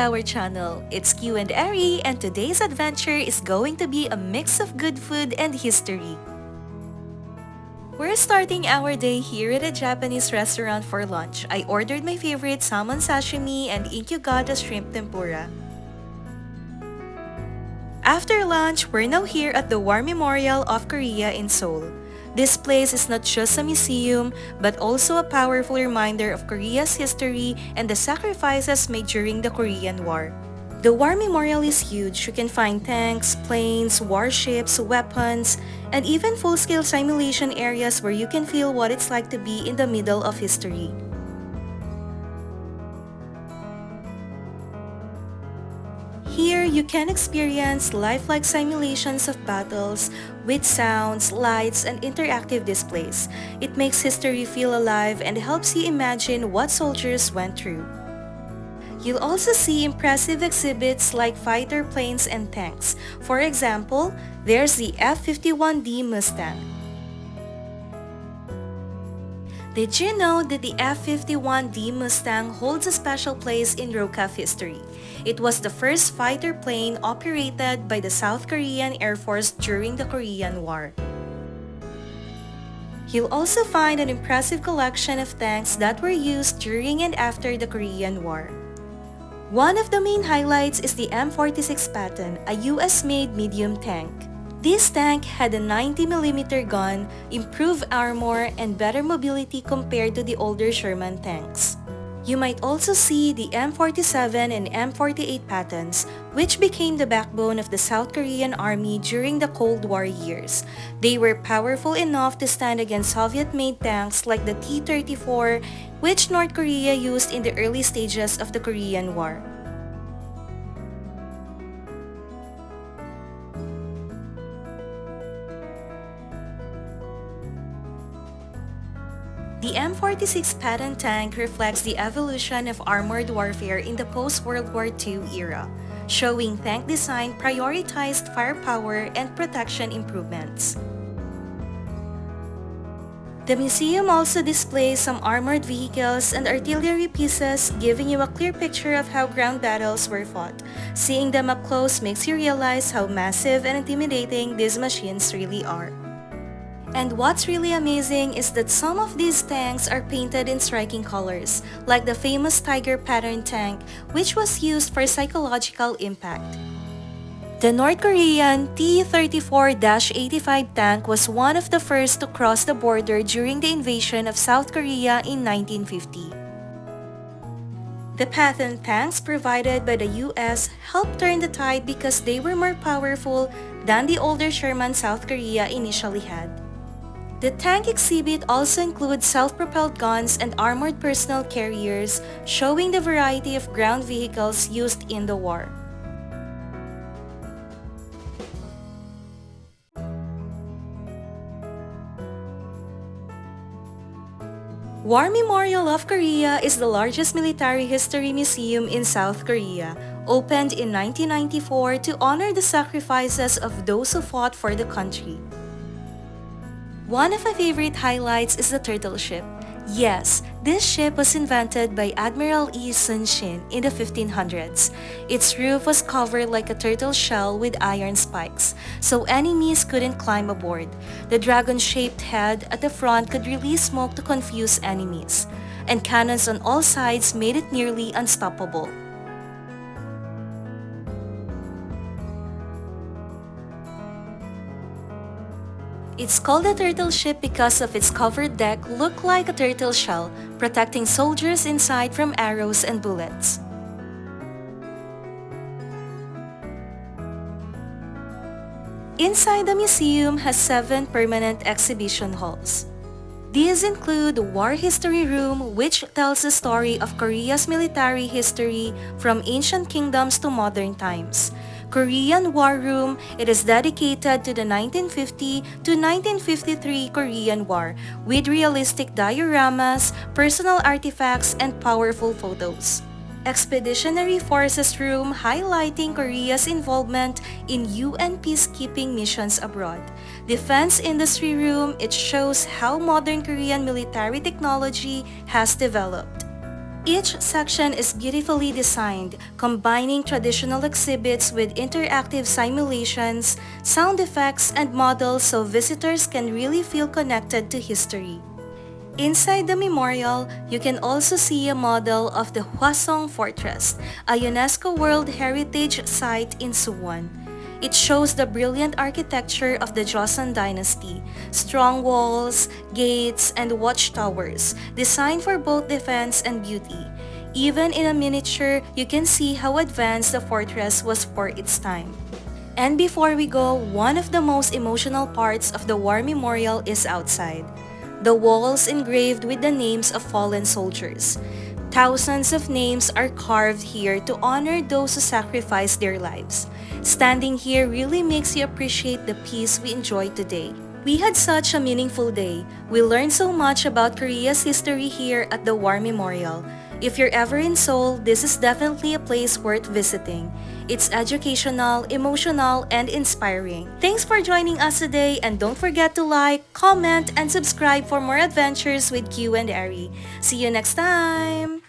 our channel. It's Kyu&Ery and today's adventure is going to be a mix of good food and history. We're starting our day here at a Japanese restaurant for lunch. I ordered my favorite salmon sashimi and Inkyugata shrimp tempura. After lunch, we're now here at the War Memorial of Korea in Seoul. This place is not just a museum, but also a powerful reminder of Korea's history and the sacrifices made during the Korean War. The War Memorial is huge. You can find tanks, planes, warships, weapons, and even full-scale simulation areas where you can feel what it's like to be in the middle of history. Here, you can experience lifelike simulations of battles with sounds, lights, and interactive displays. It makes history feel alive and helps you imagine what soldiers went through. You'll also see impressive exhibits like fighter planes and tanks. For example, there's the F-51D Mustang. Did you know that the F-51D Mustang holds a special place in ROCAF history? It was the first fighter plane operated by the South Korean Air Force during the Korean War. You'll also find an impressive collection of tanks that were used during and after the Korean War. One of the main highlights is the M46 Patton, a US-made medium tank. This tank had a 90mm gun, improved armor, and better mobility compared to the older Sherman tanks. You might also see the M47 and M48 Pattons, which became the backbone of the South Korean Army during the Cold War years. They were powerful enough to stand against Soviet-made tanks like the T-34, which North Korea used in the early stages of the Korean War. The M46 Patton tank reflects the evolution of armored warfare in the post-World War II era, showing tank design prioritized firepower and protection improvements. The museum also displays some armored vehicles and artillery pieces, giving you a clear picture of how ground battles were fought. Seeing them up close makes you realize how massive and intimidating these machines really are. And what's really amazing is that some of these tanks are painted in striking colors, like the famous Tiger pattern tank, which was used for psychological impact. The North Korean T-34-85 tank was one of the first to cross the border during the invasion of South Korea in 1950. The Patton tanks provided by the US helped turn the tide because they were more powerful than the older Sherman South Korea initially had. The tank exhibit also includes self-propelled guns and armored personnel carriers, showing the variety of ground vehicles used in the war. War Memorial of Korea is the largest military history museum in South Korea, opened in 1994 to honor the sacrifices of those who fought for the country. One of my favorite highlights is the turtle ship. Yes, this ship was invented by Admiral E. Sun-shin in the 1500s. Its roof was covered like a turtle shell with iron spikes, so enemies couldn't climb aboard. The dragon-shaped head at the front could release smoke to confuse enemies, and cannons on all sides made it nearly unstoppable. It's called a turtle ship because of its covered deck looked like a turtle shell, protecting soldiers inside from arrows and bullets. Inside the museum has 7 permanent exhibition halls. These include the War History Room, which tells the story of Korea's military history from ancient kingdoms to modern times. Korean War Room, it is dedicated to the 1950 to 1953 Korean War with realistic dioramas, personal artifacts, and powerful photos. Expeditionary Forces Room, highlighting Korea's involvement in UN peacekeeping missions abroad. Defense Industry Room, it shows how modern Korean military technology has developed. Each section is beautifully designed, combining traditional exhibits with interactive simulations, sound effects, and models so visitors can really feel connected to history. Inside the memorial, you can also see a model of the Hwasong Fortress, a UNESCO World Heritage Site in Suwon. It shows the brilliant architecture of the Joseon dynasty, strong walls, gates, and watchtowers, designed for both defense and beauty. Even in a miniature, you can see how advanced the fortress was for its time. And before we go, one of the most emotional parts of the War Memorial is outside. The walls engraved with the names of fallen soldiers. Thousands of names are carved here to honor those who sacrificed their lives. Standing here really makes you appreciate the peace we enjoy today. We had such a meaningful day. We learned so much about Korea's history here at the War Memorial. If you're ever in Seoul, this is definitely a place worth visiting. It's educational, emotional, and inspiring. Thanks for joining us today, and don't forget to like, comment, and subscribe for more adventures with Kyu&Ery. See you next time!